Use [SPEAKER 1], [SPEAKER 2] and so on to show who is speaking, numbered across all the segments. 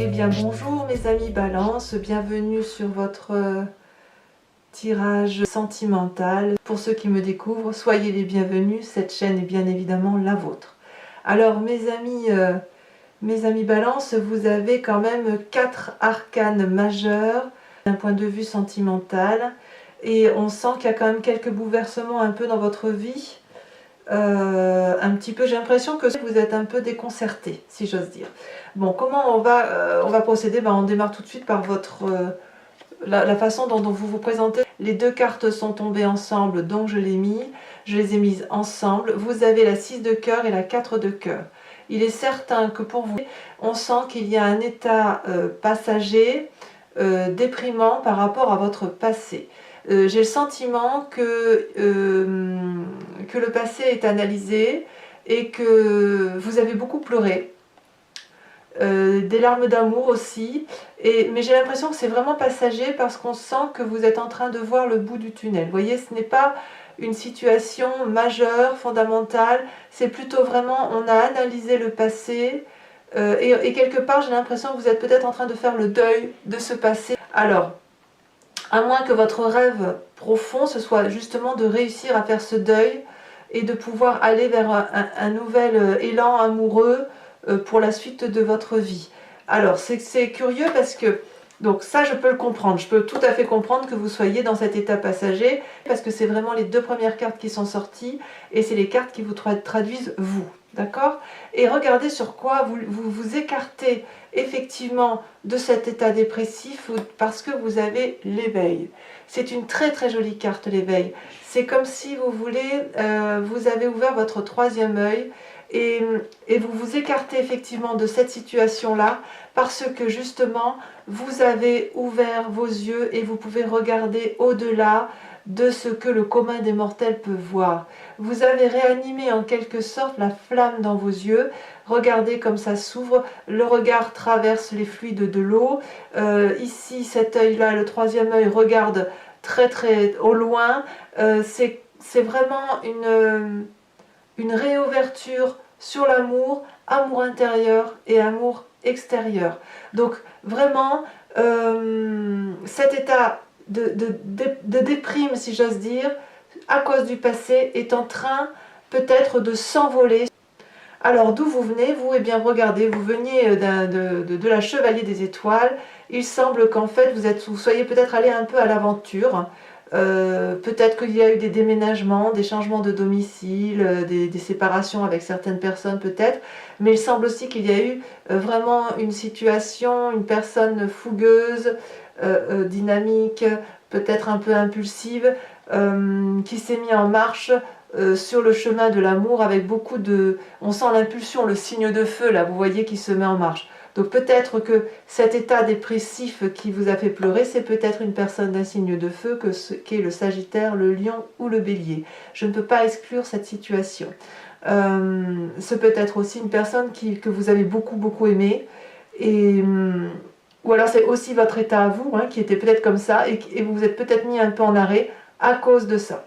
[SPEAKER 1] Eh bien bonjour mes amis Balance, bienvenue sur votre tirage sentimental. Pour ceux qui me découvrent, soyez les bienvenus, cette chaîne est bien évidemment la vôtre. Alors mes amis Balance, vous avez quand même 4 arcanes majeurs d'un point de vue sentimental et on sent qu'il y a quand même quelques bouleversements un peu dans votre vie. Un petit peu, j'ai l'impression que vous êtes un peu déconcerté, si j'ose dire. Bon, comment on va procéder? On démarre tout de suite par la façon dont vous vous présentez. Les deux cartes sont tombées ensemble, donc je les ai mises ensemble. Vous avez la 6 de cœur et la 4 de cœur. Il est certain que pour vous, on sent qu'il y a un état passager, déprimant par rapport à votre passé. J'ai le sentiment que le passé est analysé et que vous avez beaucoup pleuré, des larmes d'amour aussi, mais j'ai l'impression que c'est vraiment passager parce qu'on sent que vous êtes en train de voir le bout du tunnel. Vous voyez, ce n'est pas une situation majeure, fondamentale, c'est plutôt vraiment, on a analysé le passé et quelque part j'ai l'impression que vous êtes peut-être en train de faire le deuil de ce passé. Alors, à moins que votre rêve profond, ce soit justement de réussir à faire ce deuil et de pouvoir aller vers un nouvel élan amoureux pour la suite de votre vie. Alors, c'est curieux parce que, donc ça je peux le comprendre, je peux tout à fait comprendre que vous soyez dans cet état passager, parce que c'est vraiment les deux premières cartes qui sont sorties, et c'est les cartes qui vous traduisent vous. D'accord? Et regardez sur quoi vous écartez effectivement de cet état dépressif parce que vous avez l'éveil. C'est une très très jolie carte, l'éveil. C'est comme si vous voulez, vous avez ouvert votre troisième œil et vous vous écartez effectivement de cette situation-là parce que justement vous avez ouvert vos yeux et vous pouvez regarder au-delà de ce que le commun des mortels peut voir. Vous avez réanimé en quelque sorte la flamme dans vos yeux. Regardez comme ça s'ouvre, le regard traverse les fluides de l'eau. Ici, cet œil-là, le troisième œil, regarde très très au loin. C'est vraiment une réouverture sur l'amour, amour intérieur et amour extérieur. Donc vraiment, cet état de déprime, si j'ose dire, à cause du passé, est en train peut-être de s'envoler. Alors d'où vous venez, vous? Eh bien regardez, vous veniez de la Chevalier des Étoiles. Il semble qu'en fait vous soyez peut-être allé un peu à l'aventure. Peut-être qu'il y a eu des déménagements, des changements de domicile, des séparations avec certaines personnes peut-être, mais il semble aussi qu'il y a eu vraiment une situation, une personne fougueuse, dynamique, peut-être un peu impulsive, qui s'est mis en marche sur le chemin de l'amour avec beaucoup de... On sent l'impulsion, le signe de feu là, vous voyez, qui se met en marche. Donc peut-être que cet état dépressif qui vous a fait pleurer, c'est peut-être une personne d'un signe de feu qu'est le Sagittaire, le Lion ou le Bélier. Je ne peux pas exclure cette situation. C'est peut-être aussi une personne que vous avez beaucoup aimé, ou alors c'est aussi votre état à vous, qui était peut-être comme ça, et vous vous êtes peut-être mis un peu en arrêt à cause de ça.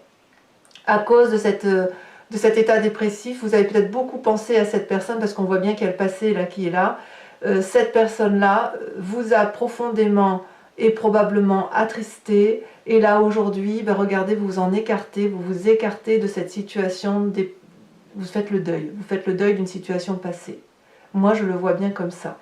[SPEAKER 1] À cause de cet état dépressif, vous avez peut-être beaucoup pensé à cette personne, parce qu'on voit bien qu'il y a le passé là qui est là. Cette personne-là vous a profondément et probablement attristé, et là aujourd'hui, regardez, vous vous en écartez, vous vous écartez de cette situation, vous faites le deuil d'une situation passée. Moi je le vois bien comme ça.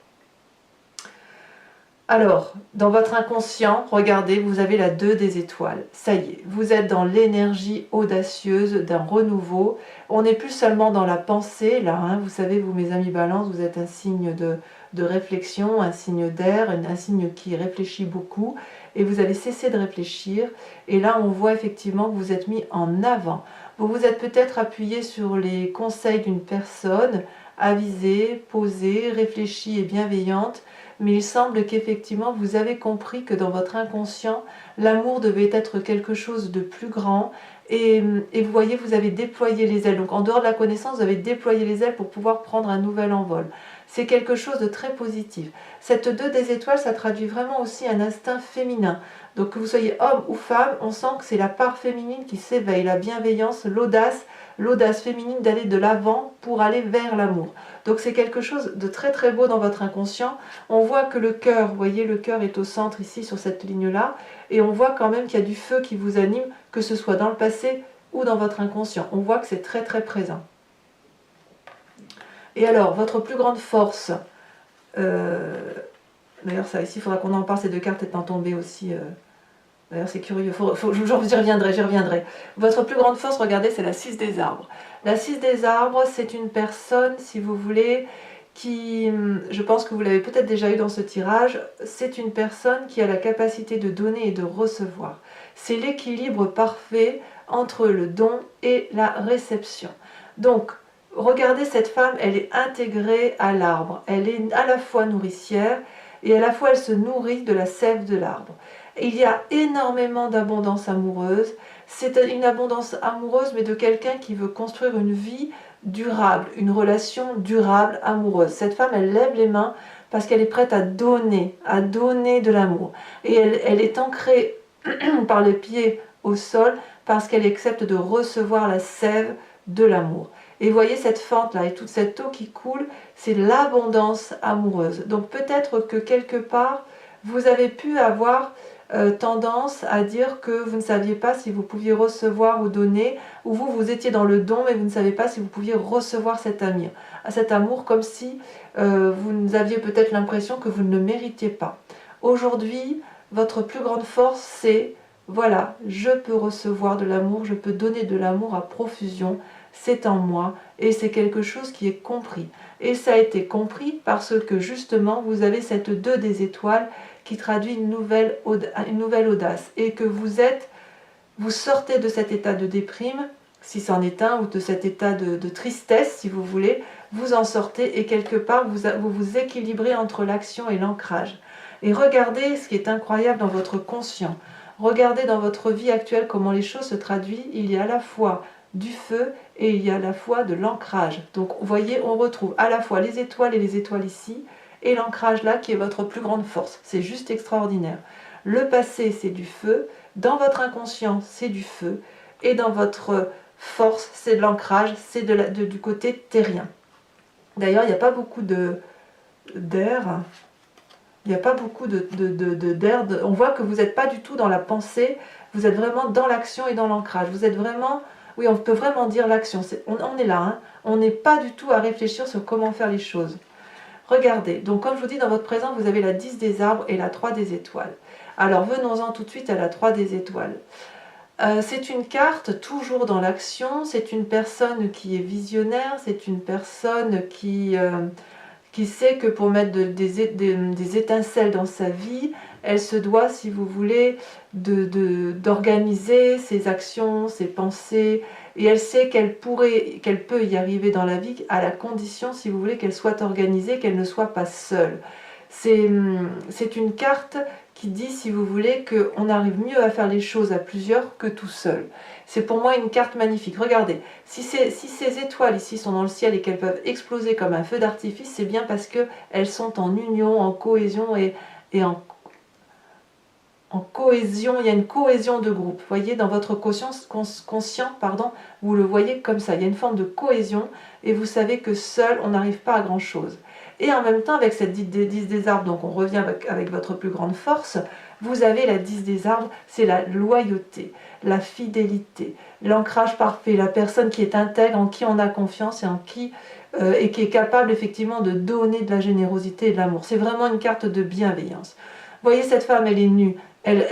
[SPEAKER 1] Alors, dans votre inconscient, regardez, vous avez la 2 des étoiles. Ça y est, vous êtes dans l'énergie audacieuse d'un renouveau. On n'est plus seulement dans la pensée, là, vous savez, vous mes amis Balance, vous êtes un signe de réflexion, un signe d'air, un signe qui réfléchit beaucoup, et vous avez cessé de réfléchir, et là on voit effectivement que vous êtes mis en avant. Vous vous êtes peut-être appuyé sur les conseils d'une personne avisée, posée, réfléchie et bienveillante, mais il semble qu'effectivement vous avez compris que dans votre inconscient, l'amour devait être quelque chose de plus grand, et vous voyez, vous avez déployé les ailes. Donc en dehors de la connaissance, vous avez déployé les ailes pour pouvoir prendre un nouvel envol. C'est quelque chose de très positif. Cette 2 des étoiles, ça traduit vraiment aussi un instinct féminin. Donc que vous soyez homme ou femme, on sent que c'est la part féminine qui s'éveille, la bienveillance, l'audace l'audace féminine d'aller de l'avant pour aller vers l'amour. Donc c'est quelque chose de très très beau dans votre inconscient. On voit que le cœur, vous voyez, le cœur est au centre ici sur cette ligne-là, et on voit quand même qu'il y a du feu qui vous anime, que ce soit dans le passé ou dans votre inconscient. On voit que c'est très très présent. Et alors, votre plus grande force, d'ailleurs ça ici, il faudra qu'on en parle, ces deux cartes étant tombées aussi... D'ailleurs, c'est curieux, j'y reviendrai. Votre plus grande force, regardez, c'est la 6 des arbres. La 6 des arbres, c'est une personne, si vous voulez, qui, je pense que vous l'avez peut-être déjà eu dans ce tirage, c'est une personne qui a la capacité de donner et de recevoir. C'est l'équilibre parfait entre le don et la réception. Donc, regardez cette femme, elle est intégrée à l'arbre. Elle est à la fois nourricière et à la fois elle se nourrit de la sève de l'arbre. Il y a énormément d'abondance amoureuse. C'est une abondance amoureuse, mais de quelqu'un qui veut construire une vie durable, une relation durable, amoureuse. Cette femme, elle lève les mains parce qu'elle est prête à donner de l'amour. Et elle est ancrée par les pieds au sol parce qu'elle accepte de recevoir la sève de l'amour. Et voyez cette fente-là et toute cette eau qui coule, c'est l'abondance amoureuse. Donc peut-être que quelque part, vous avez pu avoir tendance à dire que vous ne saviez pas si vous pouviez recevoir ou donner, ou vous étiez dans le don, mais vous ne savez pas si vous pouviez recevoir cet amour comme si vous aviez peut-être l'impression que vous ne le méritiez pas. Aujourd'hui, votre plus grande force, c'est, voilà, je peux recevoir de l'amour, je peux donner de l'amour à profusion, c'est en moi, et c'est quelque chose qui est compris. Et ça a été compris parce que justement, vous avez cette 2 des étoiles qui traduit une nouvelle audace, et que vous sortez de cet état de déprime, si c'en est un, ou de cet état de tristesse, si vous voulez, vous en sortez, et quelque part, vous équilibrez entre l'action et l'ancrage. Et regardez ce qui est incroyable dans votre conscient. Regardez dans votre vie actuelle comment les choses se traduisent. Il y a à la fois du feu et il y a à la fois de l'ancrage. Donc, vous voyez, on retrouve à la fois les étoiles et les étoiles ici, et l'ancrage là qui est votre plus grande force. C'est juste extraordinaire. Le passé, c'est du feu. Dans votre inconscient, c'est du feu. Et dans votre force, c'est de l'ancrage, c'est du côté terrien. D'ailleurs, il n'y a pas beaucoup d'air. Il n'y a pas beaucoup d'air. On voit que vous n'êtes pas du tout dans la pensée. Vous êtes vraiment dans l'action et dans l'ancrage. Vous êtes vraiment... Oui, on peut vraiment dire l'action. On est là. Hein. On n'est pas du tout à réfléchir sur comment faire les choses. Regardez, donc comme je vous dis, dans votre présent, vous avez la 10 des arbres et la 3 des étoiles. Alors venons-en tout de suite à la 3 des étoiles. C'est une carte toujours dans l'action, c'est une personne qui est visionnaire, c'est une personne qui sait que pour mettre des étincelles dans sa vie, elle se doit, si vous voulez, d'organiser ses actions, ses pensées, et elle sait qu'elle peut y arriver dans la vie à la condition, si vous voulez, qu'elle soit organisée, qu'elle ne soit pas seule. C'est une carte qui dit, si vous voulez, qu'on arrive mieux à faire les choses à plusieurs que tout seul. C'est pour moi une carte magnifique. Regardez, si ces étoiles ici sont dans le ciel et qu'elles peuvent exploser comme un feu d'artifice, c'est bien parce qu'elles sont en union, en cohésion et en cohésion, il y a une cohésion de groupe. Vous voyez, dans votre conscient, vous le voyez comme ça. Il y a une forme de cohésion et vous savez que seul, on n'arrive pas à grand-chose. Et en même temps, avec cette 10 des arbres, donc on revient avec votre plus grande force, vous avez la 10 des arbres, c'est la loyauté, la fidélité, l'ancrage parfait, la personne qui est intègre, en qui on a confiance et qui est capable effectivement de donner de la générosité et de l'amour. C'est vraiment une carte de bienveillance. Vous voyez, cette femme, elle est nue, elle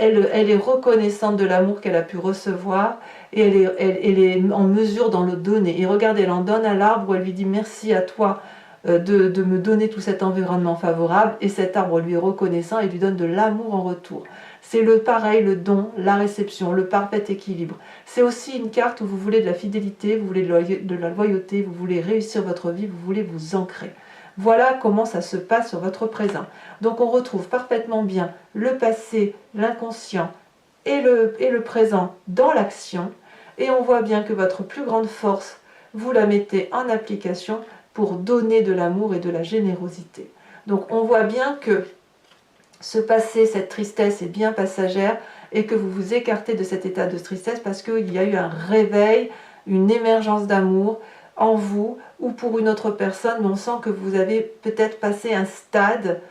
[SPEAKER 1] est reconnaissante de l'amour qu'elle a pu recevoir et elle est en mesure d'en le donner. Et regardez, elle en donne à l'arbre où elle lui dit merci à toi de me donner tout cet environnement favorable, et cet arbre lui est reconnaissant et lui donne de l'amour en retour. C'est le pareil, le don, la réception, le parfait équilibre. C'est aussi une carte où vous voulez de la fidélité, vous voulez de la loyauté, vous voulez réussir votre vie, vous voulez vous ancrer. Voilà comment ça se passe sur votre présent. Donc on retrouve parfaitement bien le passé, l'inconscient et le présent dans l'action, et on voit bien que votre plus grande force, vous la mettez en application pour donner de l'amour et de la générosité. Donc on voit bien que ce passé, cette tristesse est bien passagère, et que vous vous écartez de cet état de tristesse parce qu'il y a eu un réveil une émergence d'amour en vous ou pour une autre personne, mais on sent que vous avez peut-être passé un stade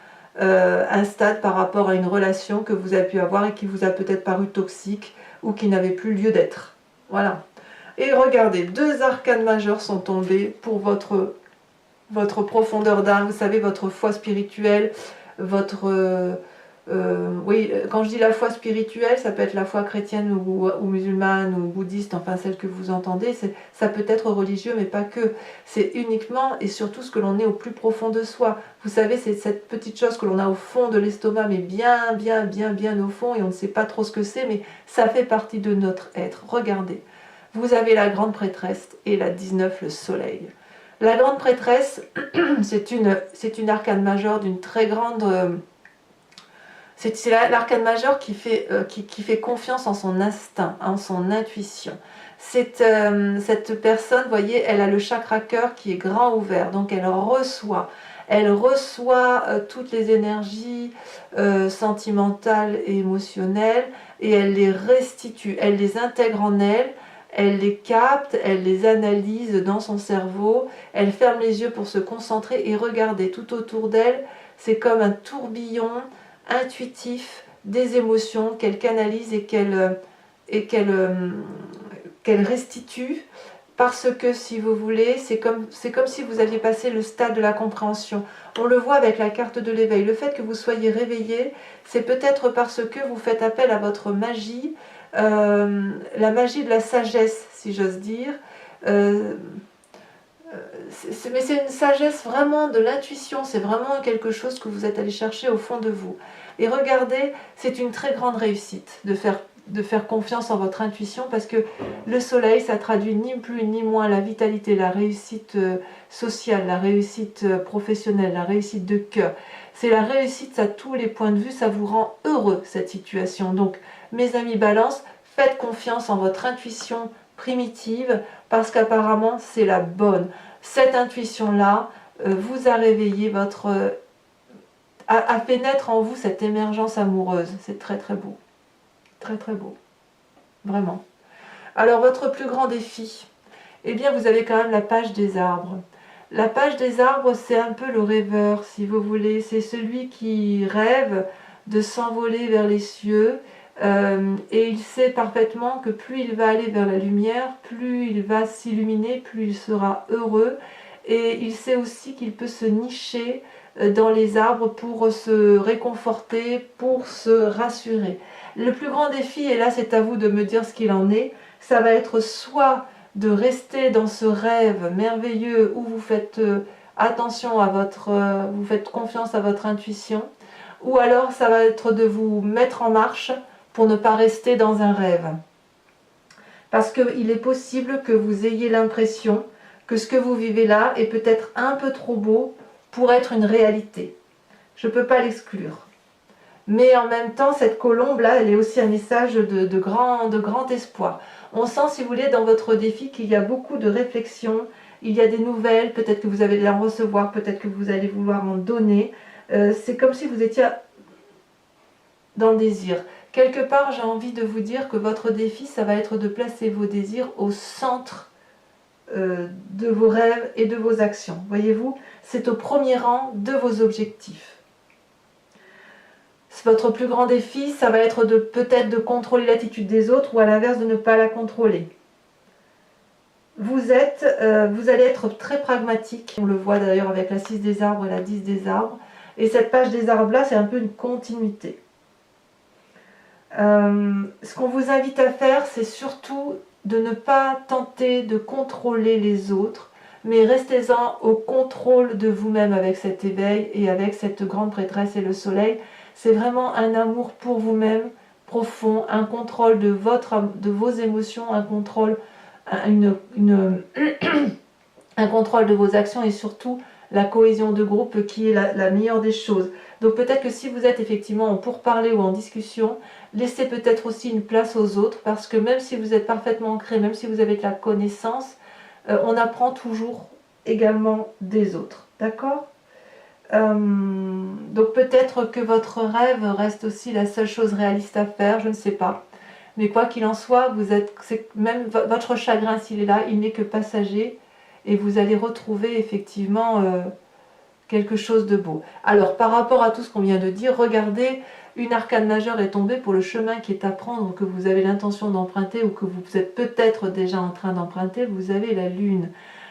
[SPEAKER 1] par rapport à une relation que vous avez pu avoir et qui vous a peut-être paru toxique ou qui n'avait plus lieu d'être. Voilà. Et regardez, 2 arcanes majeures sont tombés pour votre profondeur d'âme, vous savez, votre foi spirituelle, votre... oui, quand je dis la foi spirituelle, ça peut être la foi chrétienne ou musulmane ou bouddhiste, enfin celle que vous entendez, ça peut être religieux, mais pas que. C'est uniquement et surtout ce que l'on est au plus profond de soi. Vous savez, c'est cette petite chose que l'on a au fond de l'estomac, mais bien, bien, bien, bien au fond, et on ne sait pas trop ce que c'est, mais ça fait partie de notre être. Regardez, vous avez la grande prêtresse et la 19, le soleil. La grande prêtresse, c'est une arcane majeure d'une très grande... c'est l'arcane majeure qui fait confiance en son instinct, en son intuition. Cette personne, vous voyez, elle a le chakra cœur qui est grand ouvert, donc elle reçoit toutes les énergies sentimentales et émotionnelles et elle les restitue, elle les intègre en elle. Elle les capte, elle les analyse dans son cerveau, elle ferme les yeux pour se concentrer et regarder tout autour d'elle. C'est comme un tourbillon intuitif des émotions qu'elle canalise et qu'elle restitue. Parce que, si vous voulez, c'est comme si vous aviez passé le stade de la compréhension. On le voit avec la carte de l'éveil. Le fait que vous soyez réveillé, c'est peut-être parce que vous faites appel à votre magie, la magie de la sagesse, si j'ose dire. Mais c'est une sagesse vraiment de l'intuition, c'est vraiment quelque chose que vous êtes allé chercher au fond de vous. Et regardez, c'est une très grande réussite de faire confiance en votre intuition, parce que le soleil, ça traduit ni plus ni moins la vitalité, la réussite sociale, la réussite professionnelle, la réussite de cœur. C'est la réussite à tous les points de vue, ça vous rend heureux cette situation. Donc mes amis Balance, faites confiance en votre intuition primitive, parce qu'apparemment c'est la bonne. Cette intuition-là vous a réveillé a fait naître en vous cette émergence amoureuse. C'est très très beau. Très très beau. Vraiment. Alors votre plus grand défi, eh bien vous avez quand même la page des arbres. La page des arbres, c'est un peu le rêveur, si vous voulez. C'est celui qui rêve de s'envoler vers les cieux. Et il sait parfaitement que plus il va aller vers la lumière, plus il va s'illuminer, plus il sera heureux. Et il sait aussi qu'il peut se nicher dans les arbres pour se réconforter, pour se rassurer. Le plus grand défi, et là c'est à vous de me dire ce qu'il en est, ça va être soit de rester dans ce rêve merveilleux où vous faites attention à vous faites confiance à votre intuition, ou alors ça va être de vous mettre en marche pour ne pas rester dans un rêve. Parce qu'il est possible que vous ayez l'impression que ce que vous vivez là est peut-être un peu trop beau pour être une réalité. Je ne peux pas l'exclure. Mais en même temps, cette colombe-là, elle est aussi un message de grand espoir. On sent, si vous voulez, dans votre défi qu'il y a beaucoup de réflexions, il y a des nouvelles, peut-être que vous allez en recevoir, peut-être que vous allez vouloir en donner. C'est comme si vous étiez dans le désir. Quelque part, j'ai envie de vous dire que votre défi, ça va être de placer vos désirs au centre de vos rêves et de vos actions. Voyez-vous, c'est au premier rang de vos objectifs. Votre plus grand défi, ça va être peut-être de contrôler l'attitude des autres ou à l'inverse de ne pas la contrôler. Vous allez être très pragmatique. On le voit d'ailleurs avec la 6 des arbres et la 10 des arbres. Et cette page des arbres-là, c'est un peu une continuité. Ce qu'on vous invite à faire, c'est surtout de ne pas tenter de contrôler les autres, mais restez-en au contrôle de vous-même avec cet éveil et avec cette grande prêtresse et le soleil. C'est vraiment un amour pour vous-même profond, un contrôle de vos émotions, un contrôle, un contrôle de vos actions et surtout la cohésion de groupe qui est la meilleure des choses. Donc peut-être que si vous êtes effectivement en pourparlers ou en discussion, laissez peut-être aussi une place aux autres, parce que même si vous êtes parfaitement ancré, même si vous avez de la connaissance, on apprend toujours également des autres. D'accord ? Donc peut-être que votre rêve reste aussi la seule chose réaliste à faire, je ne sais pas. Mais quoi qu'il en soit, même votre chagrin, s'il est là, il n'est que passager. Et vous allez retrouver effectivement quelque chose de beau. Alors, par rapport à tout ce qu'on vient de dire, regardez, une arcane majeure est tombée pour le chemin qui est à prendre, que vous avez l'intention d'emprunter ou que vous êtes peut-être déjà en train d'emprunter. Vous avez la lune.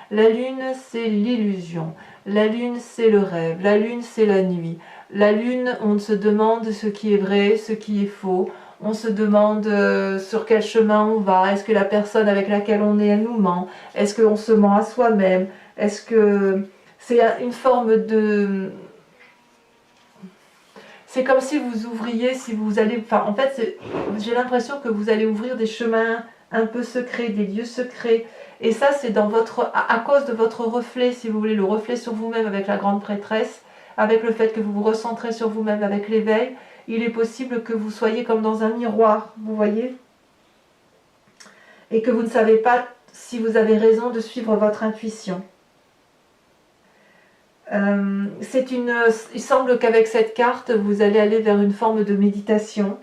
[SPEAKER 1] La lune, c'est l'illusion. La lune, c'est le rêve. La lune, c'est la nuit. La lune, on se demande ce qui est vrai, ce qui est faux. On se demande sur quel chemin on va. Est-ce que la personne avec laquelle on est, elle nous ment? Est-ce qu'on se ment à soi-même? Est-ce que c'est une forme de... C'est comme si vous ouvriez, si vous allez... Enfin, en fait, j'ai l'impression que vous allez ouvrir des chemins un peu secrets, des lieux secrets. Et ça, c'est dans à cause de votre reflet, si vous voulez, le reflet sur vous-même avec la grande prêtresse, avec le fait que vous vous recentrez sur vous-même avec l'éveil. Il est possible que vous soyez comme dans un miroir, vous voyez? Et que vous ne savez pas si vous avez raison de suivre votre intuition. Il semble qu'avec cette carte, vous allez aller vers une forme de méditation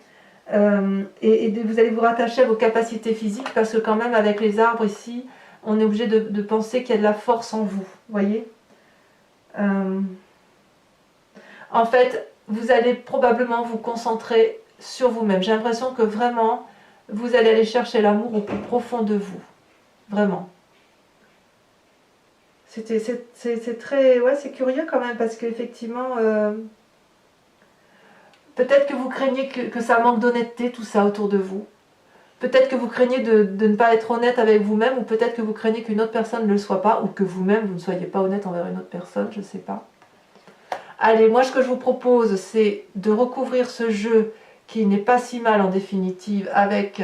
[SPEAKER 1] et vous allez vous rattacher à vos capacités physiques parce que quand même avec les arbres ici, on est obligé de penser qu'il y a de la force en vous, voyez. En fait, vous allez probablement vous concentrer sur vous-même. J'ai l'impression que vraiment, vous allez aller chercher l'amour au plus profond de vous, vraiment. C'est très... Ouais, c'est curieux quand même, parce qu'effectivement, peut-être que vous craignez que ça manque d'honnêteté, tout ça autour de vous. Peut-être que vous craignez de ne pas être honnête avec vous-même, ou peut-être que vous craignez qu'une autre personne ne le soit pas, ou que vous-même, vous ne soyez pas honnête envers une autre personne, je ne sais pas. Allez, moi, ce que je vous propose, c'est de recouvrir ce jeu, qui n'est pas si mal en définitive, avec...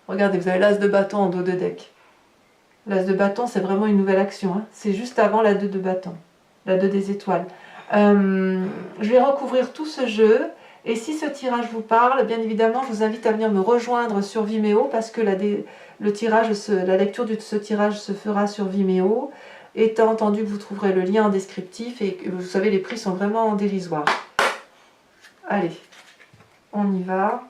[SPEAKER 1] Regardez, vous avez l'as de bâton en dos de deck. L'as de bâton, c'est vraiment une nouvelle action. Hein. C'est juste avant la 2 de bâton. La 2 des étoiles. Je vais recouvrir tout ce jeu. Et si ce tirage vous parle, bien évidemment, je vous invite à venir me rejoindre sur Vimeo parce que la lecture de ce tirage se fera sur Vimeo. Étant entendu que vous trouverez le lien en descriptif et que vous savez, les prix sont vraiment dérisoires. Allez, on y va.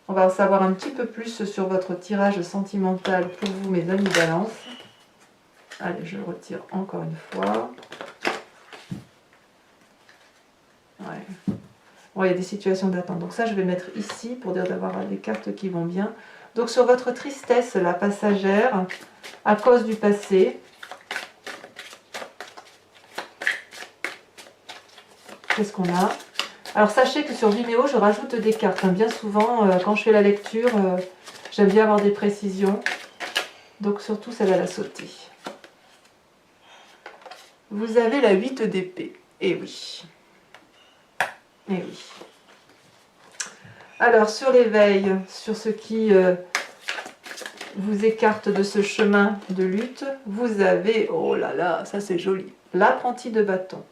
[SPEAKER 1] On va en savoir un petit peu plus sur votre tirage sentimental pour vous, mes amis Balance. Allez, je retire encore une fois. Ouais. Bon, il y a des situations d'attente. Donc ça, je vais mettre ici pour dire d'avoir des cartes qui vont bien. Donc sur votre tristesse, la passagère, à cause du passé. Qu'est-ce qu'on a ? Alors sachez que sur Vimeo, je rajoute des cartes. Bien souvent, quand je fais la lecture, j'aime bien avoir des précisions. Donc surtout, celle-là, la sauter. Vous avez la 8 d'épée. Eh oui. Eh oui. Alors, sur l'éveil, sur ce qui vous écarte de ce chemin de lutte, vous avez, oh là là, ça c'est joli, l'apprenti de bâton.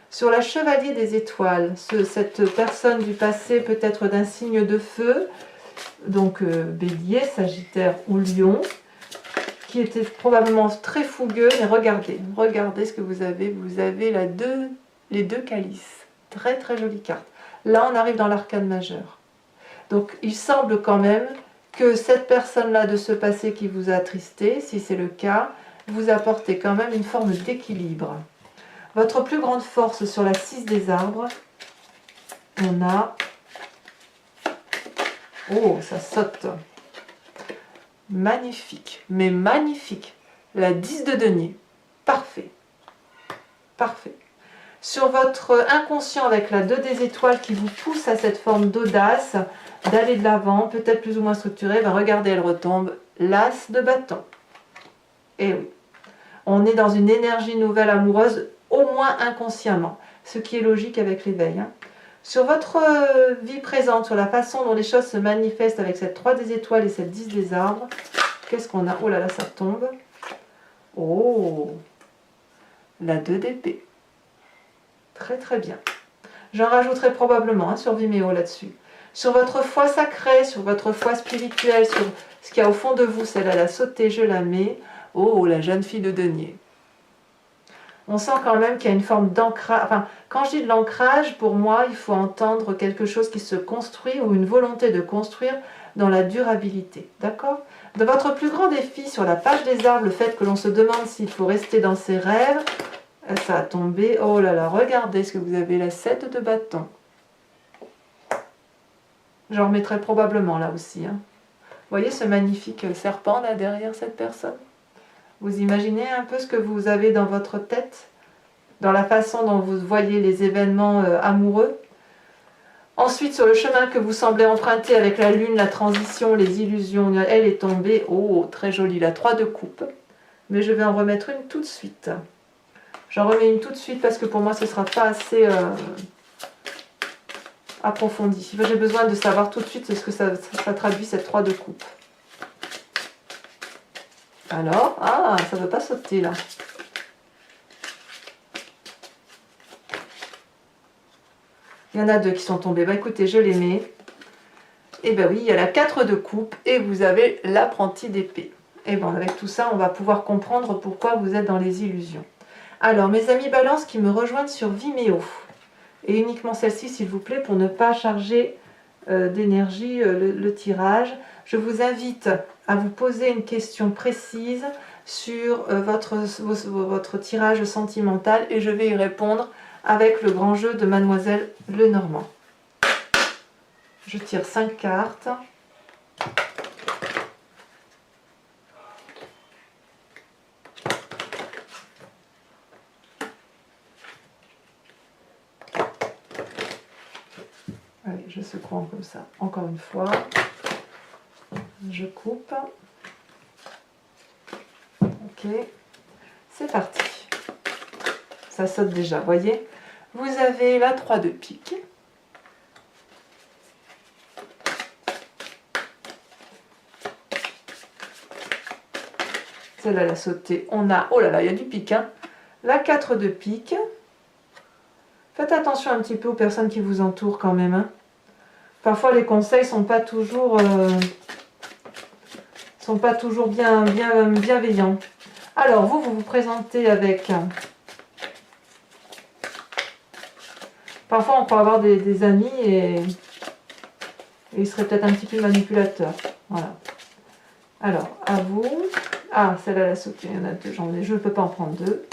[SPEAKER 1] Sur la chevalier des étoiles, cette personne du passé peut-être d'un signe de feu, donc bélier, sagittaire ou lion, qui était probablement très fougueux, mais regardez ce que vous avez les deux calices, très très jolie carte. Là on arrive dans l'arcane majeur. Donc il semble quand même que cette personne-là de ce passé qui vous a attristé, si c'est le cas, vous apportez quand même une forme d'équilibre. Votre plus grande force sur la 6 des arbres, on a... Oh, ça saute. Magnifique, mais magnifique. La 10 de denier. Parfait. Parfait. Sur votre inconscient avec la 2 des étoiles qui vous pousse à cette forme d'audace, d'aller de l'avant, peut-être plus ou moins structurée, ben regardez, elle retombe. L'as de bâton. Et oui. On est dans une énergie nouvelle amoureuse, au moins inconsciemment, ce qui est logique avec l'éveil. Hein. Sur votre vie présente, sur la façon dont les choses se manifestent avec cette 3 des étoiles et cette 10 des arbres, qu'est-ce qu'on a? Oh là là, ça tombe. Oh, la 2 d'épée. Très très bien. J'en rajouterai probablement sur Vimeo là-dessus. Sur votre foi sacrée, sur votre foi spirituelle, sur ce qu'il y a au fond de vous, celle-là, la sauter, je la mets. Oh, la jeune fille de denier. On sent quand même qu'il y a une forme d'ancrage. Enfin, quand je dis de l'ancrage, pour moi, il faut entendre quelque chose qui se construit ou une volonté de construire dans la durabilité. D'accord? De votre plus grand défi sur la page des arbres, le fait que l'on se demande s'il faut rester dans ses rêves, ça a tombé. Oh là là, regardez ce que vous avez, la 7 de bâton. J'en remettrai probablement là aussi. Hein. Vous voyez ce magnifique serpent là derrière cette personne? Vous imaginez un peu ce que vous avez dans votre tête, dans la façon dont vous voyez les événements amoureux. Ensuite, sur le chemin que vous semblez emprunter avec la lune, la transition, les illusions, elle est tombée. Oh, très jolie, la 3 de coupe. Mais je vais en remettre une tout de suite. J'en remets une tout de suite parce que pour moi, ce ne sera pas assez approfondi. J'ai besoin de savoir tout de suite ce que ça traduit, cette 3 de coupe. Alors, ah, ça ne veut pas sauter là. Il y en a 2 qui sont tombés. Bah écoutez, je les mets. Et ben oui, il y a la 4 de coupe et vous avez l'apprenti d'épée. Et bien avec tout ça, on va pouvoir comprendre pourquoi vous êtes dans les illusions. Alors, mes amis Balance qui me rejoignent sur Vimeo. Et uniquement celle-ci, s'il vous plaît, pour ne pas charger d'énergie le tirage. Je vous invite à vous poser une question précise sur votre tirage sentimental et je vais y répondre avec le grand jeu de Mademoiselle Lenormand. Je tire 5 cartes. Allez, je secoue comme ça. Encore une fois. Je coupe. Ok. C'est parti. Ça saute déjà, voyez. Vous avez la 3 de pique. Celle-là, elle a sauté. On a, oh là là, il y a du pique. Hein. La 4 de pique. Faites attention un petit peu aux personnes qui vous entourent quand même. Hein. Parfois, les conseils ne sont pas toujours, bienveillants. Alors, vous vous présentez avec... Parfois, on peut avoir des amis et ils seraient peut-être un petit peu manipulateurs. Voilà. Alors, à vous. Ah, celle-là, elle a sauté. Il y en a 2. Je ne peux pas en prendre 2.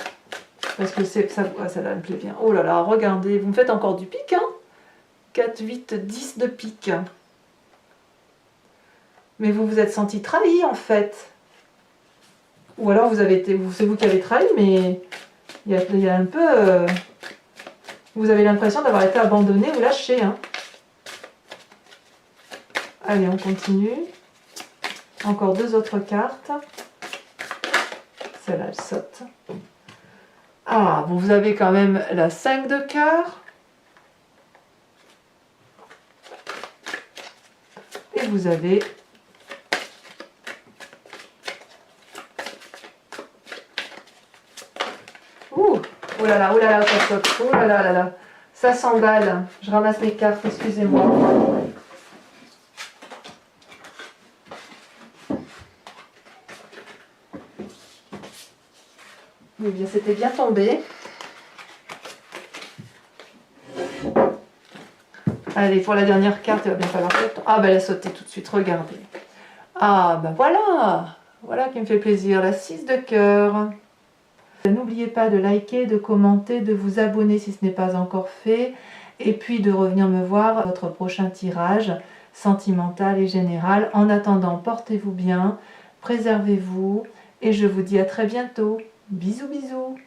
[SPEAKER 1] Parce que ça, celle-là, elle me plaît bien. Oh là là, regardez. Vous me faites encore du pique, hein 4, 8, 10 de pique. Mais vous vous êtes senti trahi, en fait. Ou alors, c'est vous qui avez trahi, mais il y a un peu... vous avez l'impression d'avoir été abandonné ou lâché. Hein. Allez, on continue. Encore 2 autres cartes. Celle-là, elle saute. Ah, bon, vous avez quand même la 5 de cœur. Et vous avez... Ouh, oh là là, ça saute. Oh là là là là. Ça s'emballe. Je ramasse mes cartes, excusez-moi. Eh bien, c'était bien tombé. Allez, pour la dernière carte, il va bien falloir... Ah, ben elle a sauté tout de suite, regardez. Ah, ben voilà. Voilà qui me fait plaisir, la 6 de cœur. N'oubliez pas de liker, de commenter, de vous abonner si ce n'est pas encore fait. Et puis de revenir me voir à votre prochain tirage sentimental et général. En attendant, portez-vous bien, préservez-vous. Et je vous dis à très bientôt. Bisous, bisous.